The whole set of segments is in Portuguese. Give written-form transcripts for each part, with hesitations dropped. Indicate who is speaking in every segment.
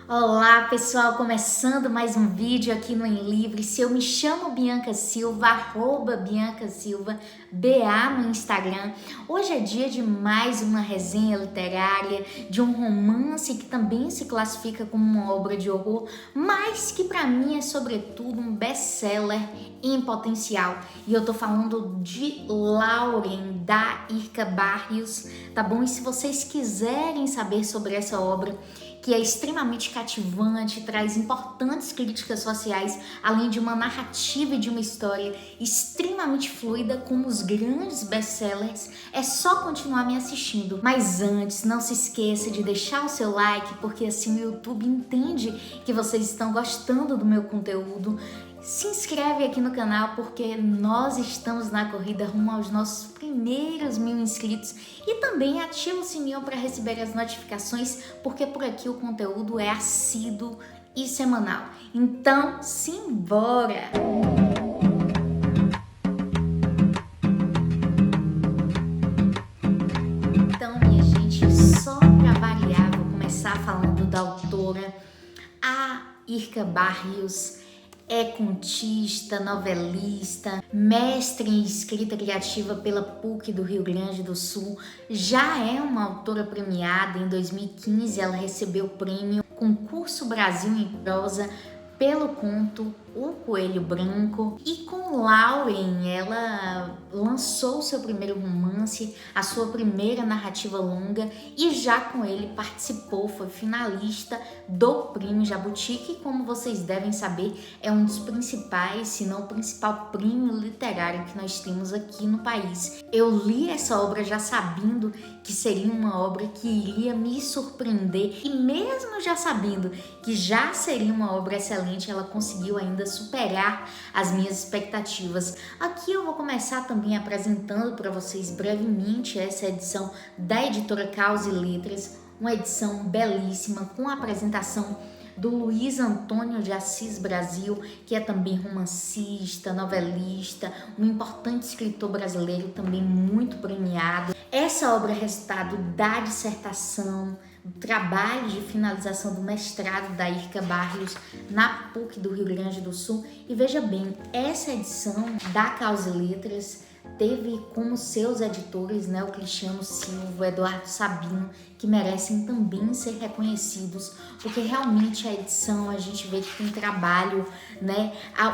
Speaker 1: Olá pessoal, começando mais um vídeo aqui no Em Livre. Eu me chamo Bianca Silva, @Bianca Silva, BA no Instagram. Hoje é dia de mais uma resenha literária, de um romance que também se classifica como uma obra de horror, mas que para mim é sobretudo um best-seller em potencial. E eu tô falando de Lauren, da Irka Barrios, tá bom? E se vocês quiserem saber sobre essa obra, que é extremamente cativante, traz importantes críticas sociais, além de uma narrativa e de uma história extremamente fluida, como os grandes best-sellers, é só continuar me assistindo. Mas antes, não se esqueça de deixar o seu like, porque assim o YouTube entende que vocês estão gostando do meu conteúdo. Se inscreve aqui no canal porque nós estamos na corrida rumo aos nossos primeiros 1000 inscritos e também ativa o sininho para receber as notificações, porque por aqui o conteúdo é assíduo e semanal. Então, simbora! Então, minha gente, só para variar, vou começar falando da autora, a Irka Barrios. É contista, novelista, mestre em escrita criativa pela PUC do Rio Grande do Sul. Já é uma autora premiada. Em 2015 ela recebeu o prêmio Concurso Brasil em Prosa pelo conto O Coelho Branco. E com Lauren ela lançou seu primeiro romance, a sua primeira narrativa longa, e já com ele participou, foi finalista do Prêmio Jabuti, que, como vocês devem saber, é um dos principais, se não o principal prêmio literário que nós temos aqui no país. Eu li essa obra já sabendo que seria uma obra que iria me surpreender, e mesmo já sabendo que já seria uma obra excelente, ela conseguiu ainda superar as minhas expectativas. Aqui eu vou começar também apresentando para vocês brevemente essa edição da editora Caos e Letras, uma edição belíssima com a apresentação do Luiz Antônio de Assis Brasil, que é também romancista, novelista, um importante escritor brasileiro também muito premiado. Essa obra é resultado da dissertação, do trabalho de finalização do mestrado da Irka Barrios na PUC do Rio Grande do Sul. E veja bem, essa edição da Caos e Letras teve como seus editores, o Cristiano Silva, o Eduardo Sabino, que merecem também ser reconhecidos, porque realmente a edição a gente vê que tem trabalho,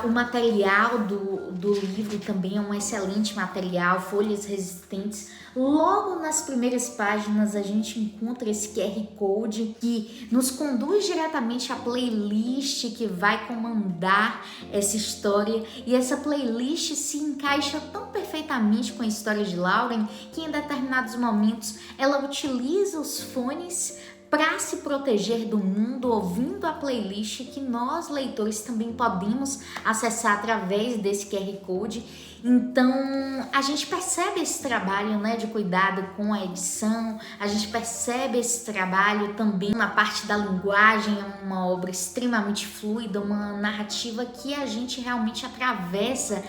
Speaker 1: O material do livro também é um excelente material, folhas resistentes. Logo nas primeiras páginas a gente encontra esse QR Code que nos conduz diretamente à playlist que vai comandar essa história, e essa playlist se encaixa tão perfeitamente com a história de Lauren que em determinados momentos ela utiliza os fones para se proteger do mundo, ouvindo a playlist que nós, leitores, também podemos acessar através desse QR Code. Então, a gente percebe esse trabalho, de cuidado com a edição, a gente percebe esse trabalho também na parte da linguagem, é uma obra extremamente fluida, uma narrativa que a gente realmente atravessa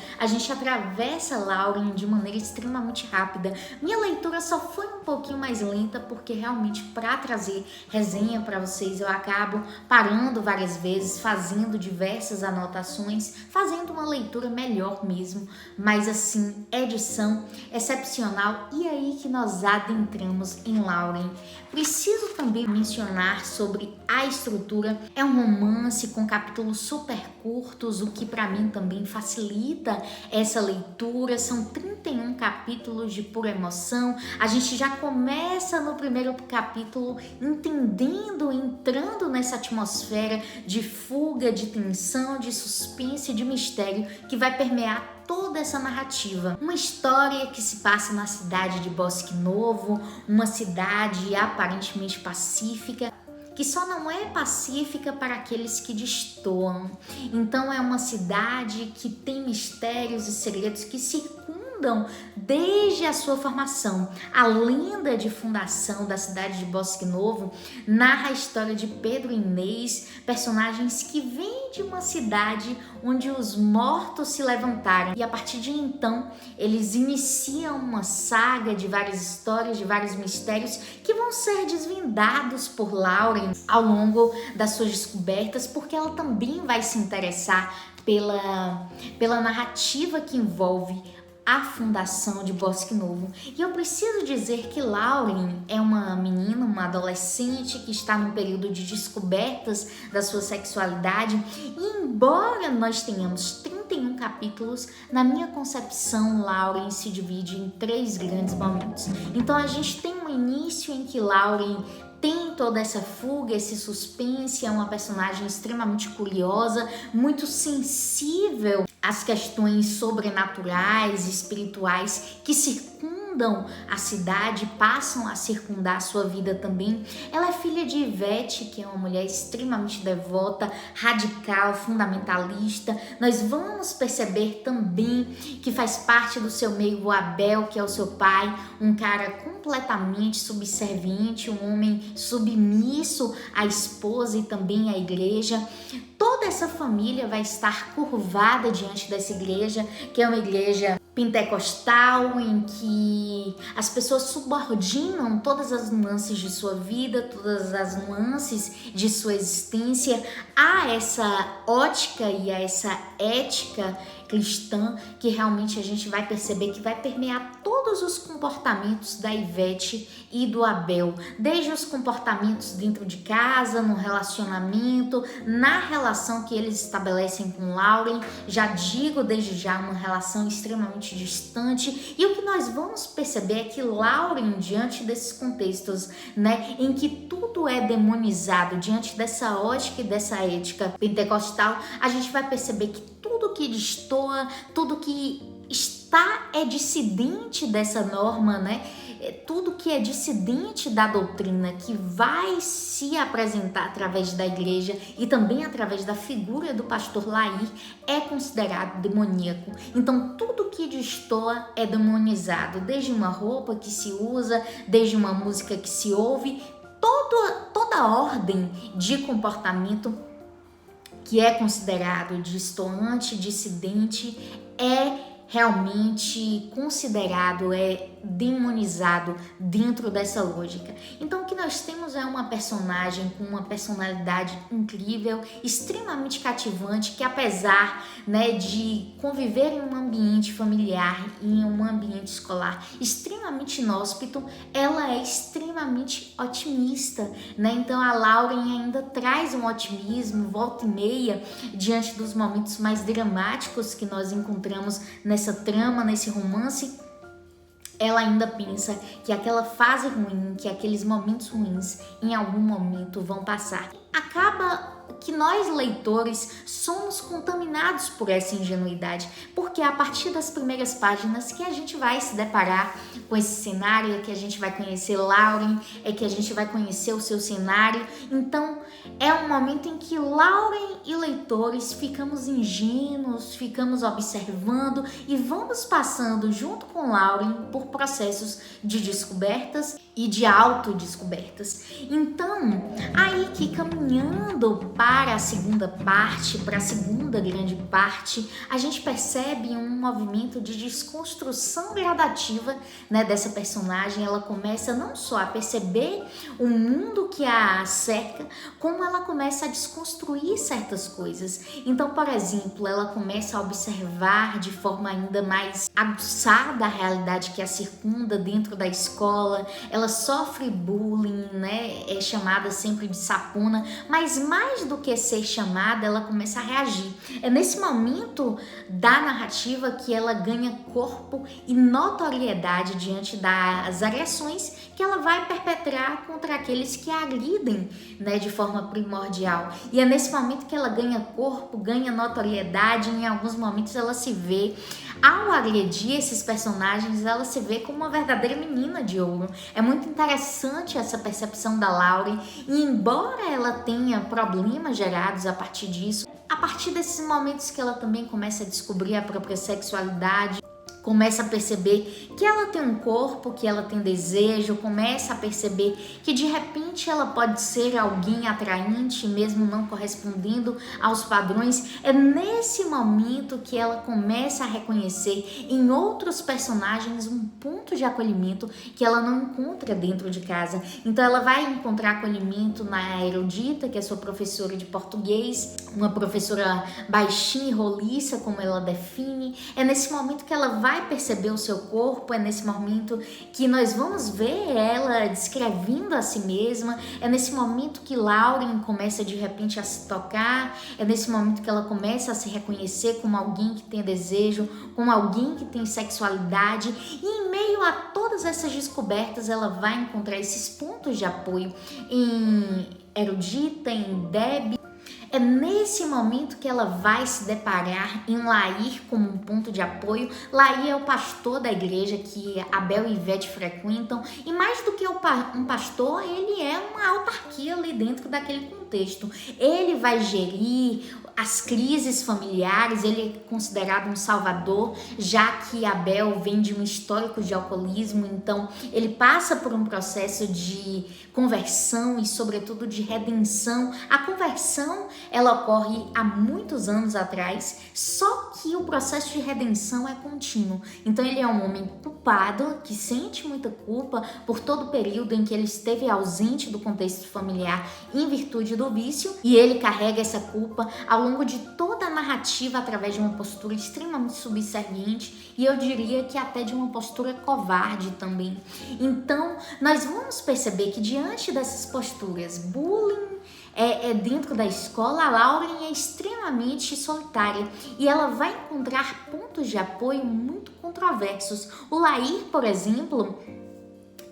Speaker 1: Lauren de maneira extremamente rápida. Minha leitura só foi um pouquinho mais lenta, porque realmente para trazer resenha para vocês eu acabo parando várias vezes, fazendo diversas anotações, fazendo uma leitura melhor mesmo. Mas assim, edição excepcional. E aí que nós adentramos em Lauren. Preciso também mencionar sobre a estrutura. É um romance com capítulos super curtos, o que para mim também facilita essa leitura. São 31 capítulos de pura emoção. A gente já começa no primeiro capítulo entendendo, entrando nessa atmosfera de fuga, de tensão, de suspense, de mistério que vai permear toda essa narrativa. Uma história que se passa na cidade de Bosque Novo, uma cidade aparentemente pacífica, que só não é pacífica para aqueles que destoam. Então é uma cidade que tem mistérios e segredos que circundam circundam desde a sua formação. A lenda de fundação da cidade de Bosque Novo narra a história de Pedro e Inês, personagens que vêm de uma cidade onde os mortos se levantaram. E a partir de então, eles iniciam uma saga de várias histórias, de vários mistérios que vão ser desvendados por Lauren ao longo das suas descobertas, porque ela também vai se interessar pela narrativa que envolve a fundação de Bosque Novo. E eu preciso dizer que Lauren é uma menina, uma adolescente que está num período de descobertas da sua sexualidade, e embora nós tenhamos 31 capítulos, na minha concepção, Lauren se divide em 3 grandes momentos. Então a gente tem um início em que Lauren tem toda essa fuga, esse suspense, é uma personagem extremamente curiosa, muito sensível às questões sobrenaturais, espirituais que circundam a cidade, passam a circundar a sua vida também. Ela é filha de Ivete, que é uma mulher extremamente devota, radical, fundamentalista. Nós vamos perceber também que faz parte do seu meio o Abel, que é o seu pai, um cara completamente subserviente, um homem submisso à esposa e também à igreja. Toda essa família vai estar curvada diante dessa igreja, que é uma igreja pentecostal, em que as pessoas subordinam todas as nuances de sua vida, todas as nuances de sua existência a essa ótica e a essa ética cristã, que realmente a gente vai perceber que vai permear todos os comportamentos da Ivete e do Abel, desde os comportamentos dentro de casa, no relacionamento, na relação que eles estabelecem com Lauren. Já digo desde já, uma relação extremamente distante. E o que nós vamos perceber é que Lauren, diante desses contextos, né, em que tudo é demonizado, diante dessa ótica e dessa ética pentecostal, a gente vai perceber que tudo que destoa, tudo que é dissidente dessa norma, né? Tudo que é dissidente da doutrina, que vai se apresentar através da igreja e também através da figura do pastor Lair, é considerado demoníaco. Então tudo que destoa é demonizado, desde uma roupa que se usa, desde uma música que se ouve, toda ordem de comportamento que é considerado destoante, dissidente, é realmente considerado, é demonizado dentro dessa lógica. Então o que nós temos é uma personagem com uma personalidade incrível, extremamente cativante, que apesar, né, de conviver em um ambiente familiar, em um ambiente escolar extremamente inóspito, ela é extremamente otimista, né? Então a Lauren ainda traz um otimismo, volta e meia, diante dos momentos mais dramáticos que nós encontramos nessa trama, nesse romance. Ela ainda pensa que aquela fase ruim, que aqueles momentos ruins, em algum momento vão passar. Acaba que nós, leitores, somos contaminados por essa ingenuidade, porque é a partir das primeiras páginas que a gente vai se deparar com esse cenário, é que a gente vai conhecer Lauren, é que a gente vai conhecer o seu cenário. Então, é um momento em que Lauren e leitores ficamos ingênuos, ficamos observando e vamos passando junto com Lauren por processos de descobertas e de autodescobertas. Então, aí que caminhando para a segunda parte, para a segunda grande parte, a gente percebe um movimento de desconstrução gradativa, né, dessa personagem. Ela começa não só a perceber o mundo que a cerca, como ela começa a desconstruir certas coisas. Então, por exemplo, ela começa a observar de forma ainda mais aguçada a realidade que a circunda dentro da escola. Ela sofre bullying, né? É chamada sempre de sapuna, mas mais do que ser chamada, ela começa a reagir. É nesse momento da narrativa que ela ganha corpo e notoriedade diante das agressões que ela vai perpetrar contra aqueles que a agridem, né, de forma primordial. E é nesse momento que ela ganha corpo, ganha notoriedade. Em alguns momentos ela se vê, ao agredir esses personagens, ela se vê como uma verdadeira menina de ouro. É muito interessante essa percepção da Lauren, e embora ela tenha problemas gerados a partir disso, a partir desses momentos que ela também começa a descobrir a própria sexualidade, começa a perceber que ela tem um corpo, que ela tem desejo, começa a perceber que de repente ela pode ser alguém atraente, mesmo não correspondendo aos padrões. É nesse momento que ela começa a reconhecer em outros personagens um ponto de acolhimento que ela não encontra dentro de casa. Então ela vai encontrar acolhimento na Erudita, que é sua professora de português, uma professora baixinha e roliça, como ela define. É nesse momento que ela vai perceber o seu corpo, é nesse momento que nós vamos ver ela descrevendo a si mesma, é nesse momento que Lauren começa de repente a se tocar, é nesse momento que ela começa a se reconhecer como alguém que tem desejo, como alguém que tem sexualidade, e em meio a todas essas descobertas ela vai encontrar esses pontos de apoio em Erudita, em Deb. É nesse momento que ela vai se deparar em Lair como um ponto de apoio. Lair é o pastor da igreja que Abel e Ivete frequentam, e mais do que um pastor, ele é uma autarquia ali dentro daquele contexto. Ele vai gerir as crises familiares, ele é considerado um salvador, já que Abel vem de um histórico de alcoolismo, então ele passa por um processo de conversão e sobretudo de redenção. A conversão, ela ocorre há muitos anos atrás, só que o processo de redenção é contínuo. Então ele é um homem culpado, que sente muita culpa por todo o período em que ele esteve ausente do contexto familiar em virtude do vício, e ele carrega essa culpa ao longo de toda a narrativa através de uma postura extremamente subserviente, e eu diria que até de uma postura covarde também. Então nós vamos perceber que diante dessas posturas, bullying dentro da escola, a Lauren é extremamente solitária e ela vai encontrar pontos de apoio muito controversos. O Lair, por exemplo,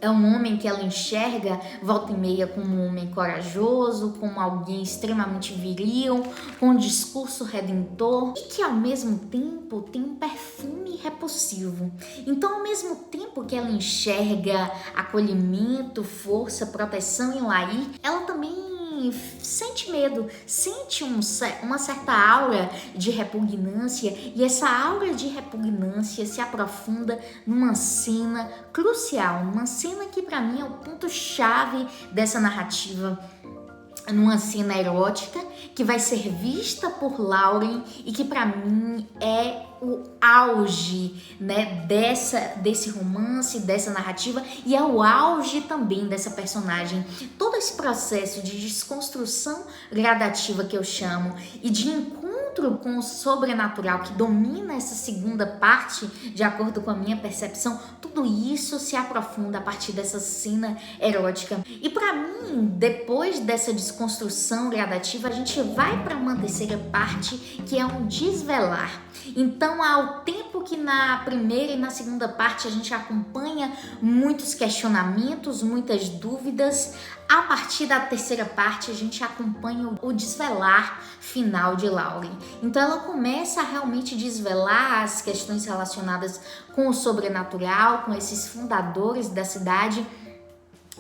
Speaker 1: é um homem que ela enxerga volta e meia como um homem corajoso, como alguém extremamente viril, com um discurso redentor e que ao mesmo tempo tem um perfume repulsivo. Então, ao mesmo tempo que ela enxerga acolhimento, força, proteção em Lair, ela também sente medo, sente uma certa aura de repugnância, e essa aura de repugnância se aprofunda numa cena crucial, uma cena que para mim é o ponto-chave dessa narrativa, numa cena erótica que vai ser vista por Lauren e que para mim é o auge, né, desse romance, dessa narrativa, e é o auge também dessa personagem. Todo esse processo de desconstrução gradativa que eu chamo e de encontro com o sobrenatural que domina essa segunda parte, de acordo com a minha percepção, tudo isso se aprofunda a partir dessa cena erótica. E para mim, depois dessa desconstrução gradativa, a gente vai para uma terceira parte, que é um desvelar. Então, ao tempo que na primeira e na segunda parte a gente acompanha muitos questionamentos, muitas dúvidas, a partir da terceira parte a gente acompanha o desvelar final de Lauren. Então ela começa a realmente desvelar as questões relacionadas com o sobrenatural, com esses fundadores da cidade.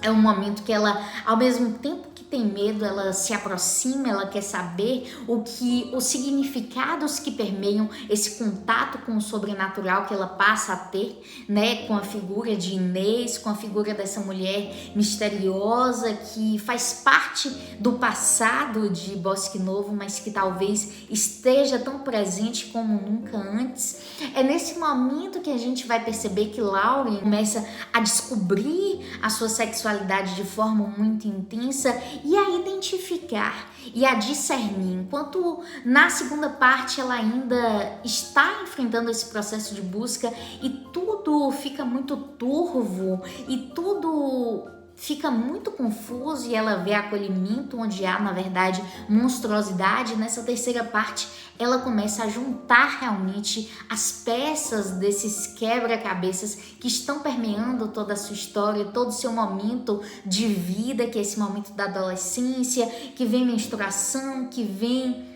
Speaker 1: É um momento que ela, ao mesmo tempo que tem medo, ela se aproxima, ela quer saber os significados que permeiam esse contato com o sobrenatural que ela passa a ter, né, com a figura de Inês, com a figura dessa mulher misteriosa que faz parte do passado de Bosque Novo, mas que talvez esteja tão presente como nunca antes. É nesse momento que a gente vai perceber que Lauren começa a descobrir a sua sexualidade de forma muito intensa e a identificar e a discernir. Enquanto na segunda parte ela ainda está enfrentando esse processo de busca e tudo fica muito turvo e tudo fica muito confuso e ela vê acolhimento onde há, na verdade, monstruosidade. Nessa terceira parte, ela começa a juntar realmente as peças desses quebra-cabeças que estão permeando toda a sua história, todo o seu momento de vida, que é esse momento da adolescência, que vem menstruação, que vem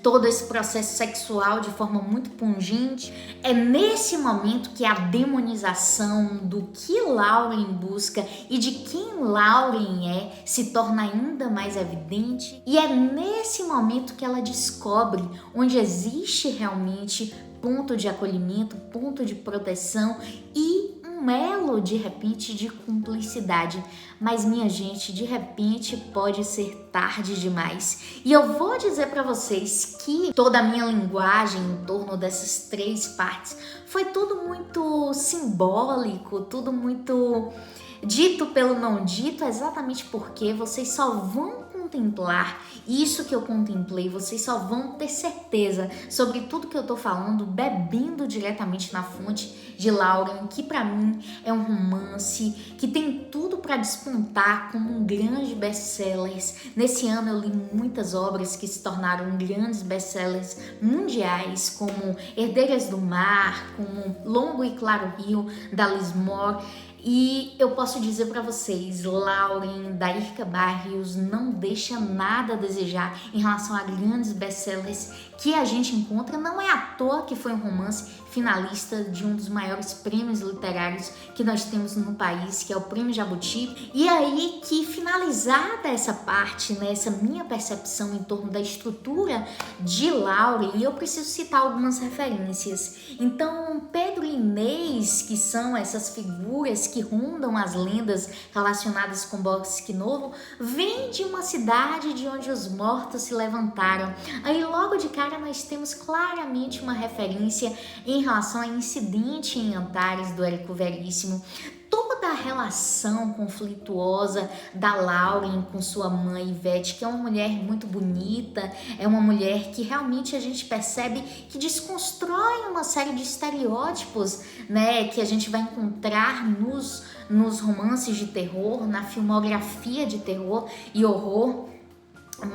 Speaker 1: todo esse processo sexual de forma muito pungente. É nesse momento que a demonização do que Lauren busca e de quem Lauren é se torna ainda mais evidente, e é nesse momento que ela descobre onde existe realmente ponto de acolhimento, ponto de proteção e um elo de repente de cumplicidade. Mas minha gente, de repente pode ser tarde demais. E eu vou dizer para vocês que toda a minha linguagem em torno dessas 3 partes foi tudo muito simbólico, tudo muito dito pelo não dito, exatamente porque vocês só vão contemplar isso que eu contemplei, vocês só vão ter certeza sobre tudo que eu tô falando bebendo diretamente na fonte de Lauren, que para mim é um romance que tem tudo para despontar como um grande best-seller. Nesse ano eu li muitas obras que se tornaram grandes best-sellers mundiais, como Herdeiras do Mar, como Longo e Claro Rio, da Liz Moore. E eu posso dizer para vocês, Lauren, da Irka Barrios, não deixa nada a desejar em relação a grandes best-sellers que a gente encontra. Não é à toa que foi um romance finalista de um dos maiores prêmios literários que nós temos no país, que é o Prêmio Jabuti. E aí que, finalizada essa parte, né, essa minha percepção em torno da estrutura de Lauren, eu preciso citar algumas referências. Então, Pedro e Inês, que são essas figuras que rondam as lendas relacionadas com Bosque Novo, vêm de uma cidade de onde os mortos se levantaram. Aí logo de cara nós temos claramente uma referência em relação ao incidente em Antares do Érico Veríssimo. Toda a relação conflituosa da Lauren com sua mãe Ivete, que é uma mulher muito bonita, é uma mulher que realmente a gente percebe que desconstrói uma série de estereótipos, né, que a gente vai encontrar nos romances de terror, na filmografia de terror e horror.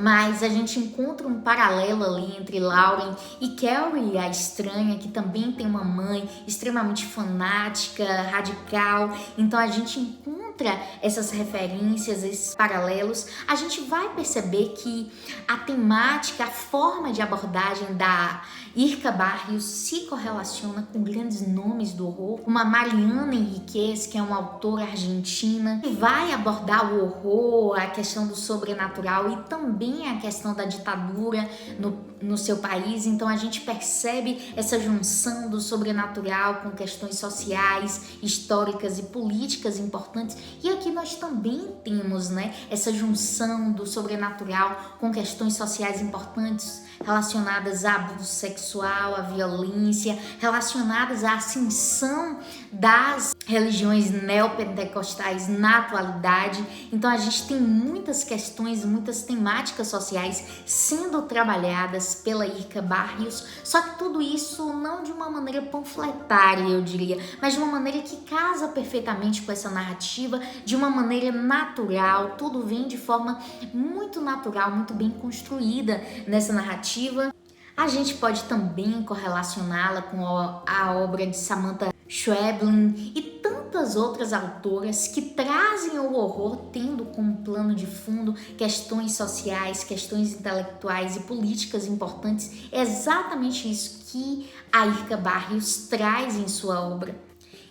Speaker 1: Mas a gente encontra um paralelo ali entre Lauren e Carrie, a estranha, que também tem uma mãe extremamente fanática, radical. Então a gente encontra essas referências, esses paralelos. A gente vai perceber que a temática, a forma de abordagem da Irka Barrios se correlaciona com grandes nomes do horror. Uma Mariana Enriquez, que é uma autora argentina, que vai abordar o horror, a questão do sobrenatural e também a questão da ditadura no seu país. Então a gente percebe essa junção do sobrenatural com questões sociais, históricas e políticas importantes. E aqui nós também temos, né, essa junção do sobrenatural com questões sociais importantes relacionadas a abuso sexual, a violência, relacionadas à ascensão das religiões neopentecostais na atualidade. Então a gente tem muitas questões, muitas temáticas sociais sendo trabalhadas pela Irka Barrios, só que tudo isso não de uma maneira panfletária, eu diria, mas de uma maneira que casa perfeitamente com essa narrativa, de uma maneira natural. Tudo vem de forma muito natural, muito bem construída nessa narrativa. A gente pode também correlacioná-la com a obra de Samantha Schweblin e tantas outras autoras que trazem o horror tendo como plano de fundo questões sociais, questões intelectuais e políticas importantes. É exatamente isso que a Irka Barrios traz em sua obra.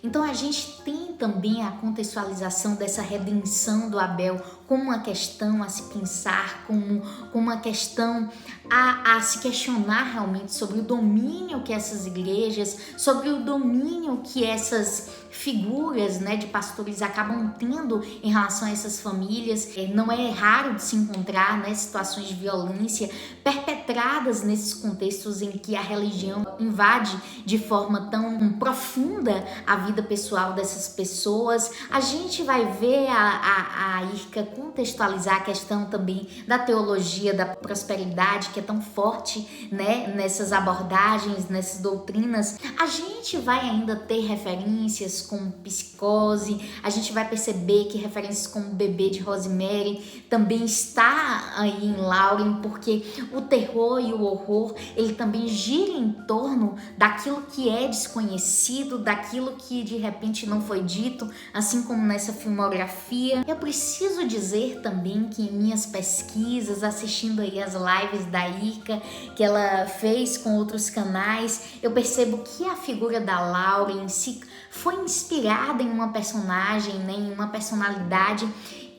Speaker 1: Então a gente tem também a contextualização dessa redenção do Abel como uma questão a se pensar, como uma questão a se questionar realmente sobre o domínio que essas igrejas, sobre o domínio que essas figuras, né, de pastores acabam tendo em relação a essas famílias. Não é raro de se encontrar, né, situações de violência perpetradas nesses contextos em que a religião invade de forma tão profunda a vida pessoal dessas pessoas. A gente vai ver a Irka contextualizar a questão também da teologia da prosperidade, que é tão forte, né, nessas abordagens, nessas doutrinas. A gente vai ainda ter referências como Psicose, a gente vai perceber que referências como o Bebê de Rosemary também está aí em Lauren, porque o terror e o horror, ele também gira em torno daquilo que é desconhecido, daquilo que de repente não foi dito, assim como nessa filmografia. Eu preciso dizer também que em minhas pesquisas, assistindo aí as lives da Irka, que ela fez com outros canais, eu percebo que a figura da Lauren se foi inspirada em uma personagem, né, em uma personalidade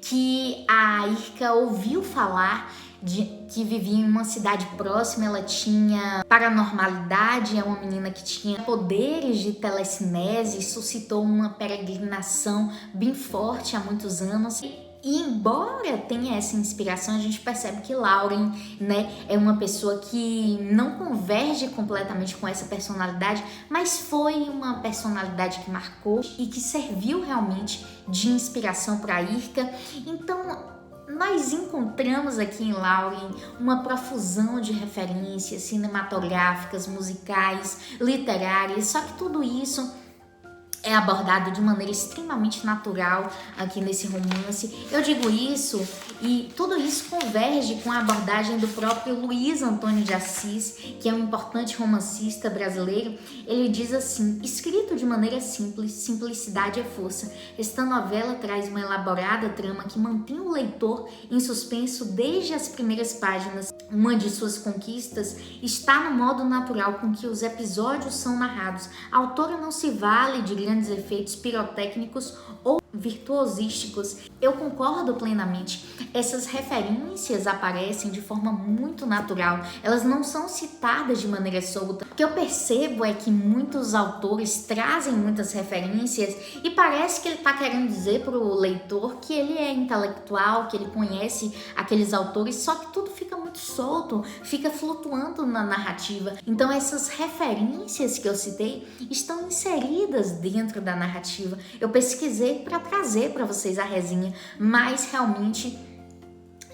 Speaker 1: que a Irka ouviu falar que vivia em uma cidade próxima, ela tinha paranormalidade, é uma menina que tinha poderes de telecinese, suscitou uma peregrinação bem forte há muitos anos. E embora tenha essa inspiração, a gente percebe que Lauren, né, é uma pessoa que não converge completamente com essa personalidade, mas foi uma personalidade que marcou e que serviu realmente de inspiração para Irka. Então, nós encontramos aqui em Lauren uma profusão de referências cinematográficas, musicais, literárias, só que tudo isso é abordado de maneira extremamente natural aqui nesse romance. Eu digo isso e tudo isso converge com a abordagem do próprio Luiz Antônio de Assis, que é um importante romancista brasileiro. Ele diz assim: escrito de maneira simples, simplicidade é força. Esta novela traz uma elaborada trama que mantém o leitor em suspenso desde as primeiras páginas. Uma de suas conquistas está no modo natural com que os episódios são narrados. A autora não se vale de grandes efeitos pirotécnicos ou virtuosísticos. Eu concordo plenamente. Essas referências aparecem de forma muito natural. Elas não são citadas de maneira solta. O que eu percebo é que muitos autores trazem muitas referências e parece que ele está querendo dizer para o leitor que ele é intelectual, que ele conhece aqueles autores, só que tudo fica muito solto, fica flutuando na narrativa. Então essas referências que eu citei estão inseridas dentro da narrativa. Eu pesquisei para trazer para vocês a resenha, mas realmente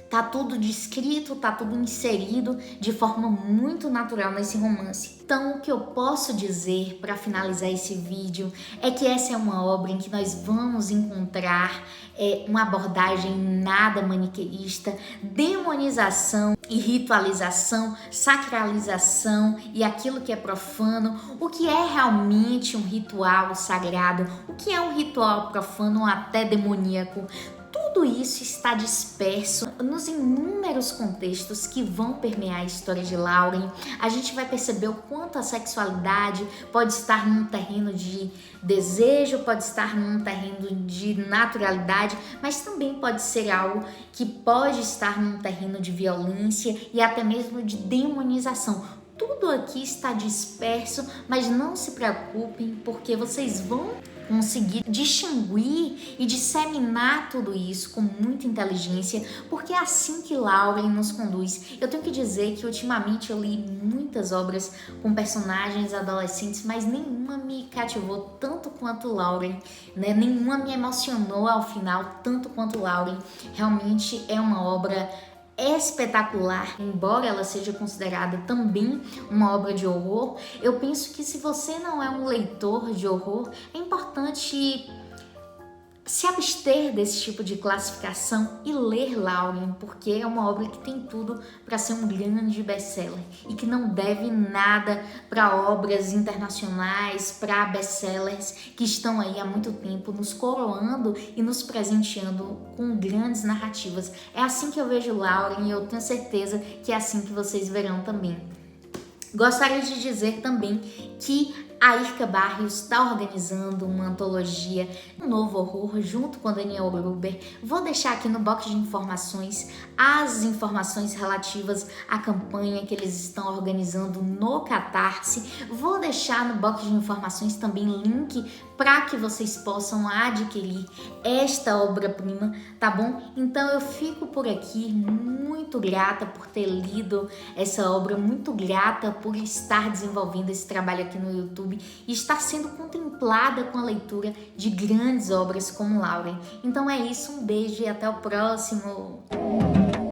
Speaker 1: tá tudo descrito, tá tudo inserido de forma muito natural nesse romance. Então, o que eu posso dizer para finalizar esse vídeo é que essa é uma obra em que nós vamos encontrar uma abordagem nada maniqueísta, demonização e ritualização, sacralização e aquilo que é profano, o que é realmente um ritual sagrado, o que é um ritual profano ou até demoníaco. Tudo isso está disperso nos inúmeros contextos que vão permear a história de Lauren. A gente vai perceber o quanto a sexualidade pode estar num terreno de desejo, pode estar num terreno de naturalidade, mas também pode ser algo que pode estar num terreno de violência e até mesmo de demonização. Tudo aqui está disperso, mas não se preocupem, porque vocês vão conseguir distinguir e disseminar tudo isso com muita inteligência, porque é assim que Lauren nos conduz. Eu tenho que dizer que ultimamente eu li muitas obras com personagens adolescentes, mas nenhuma me cativou tanto quanto Lauren, né? Nenhuma me emocionou ao final tanto quanto Lauren. Realmente é uma obra espetacular, embora ela seja considerada também uma obra de horror. Eu penso que se você não é um leitor de horror, é importante se abster desse tipo de classificação e ler Lauren, porque é uma obra que tem tudo para ser um grande best-seller e que não deve nada para obras internacionais, para best-sellers que estão aí há muito tempo nos coroando e nos presenteando com grandes narrativas. É assim que eu vejo Lauren e eu tenho certeza que é assim que vocês verão também. Gostaria de dizer também que a Irka Barrios está organizando uma antologia, um novo horror, junto com Daniel Gruber. Vou deixar aqui no box de informações as informações relativas à campanha que eles estão organizando no Catarse. Vou deixar no box de informações também link para que vocês possam adquirir esta obra-prima, tá bom? Então eu fico por aqui, muito grata por ter lido essa obra, muito grata por estar desenvolvendo esse trabalho aqui no YouTube e estar sendo contemplada com a leitura de grandes obras como Lauren. Então é isso, um beijo e até o próximo!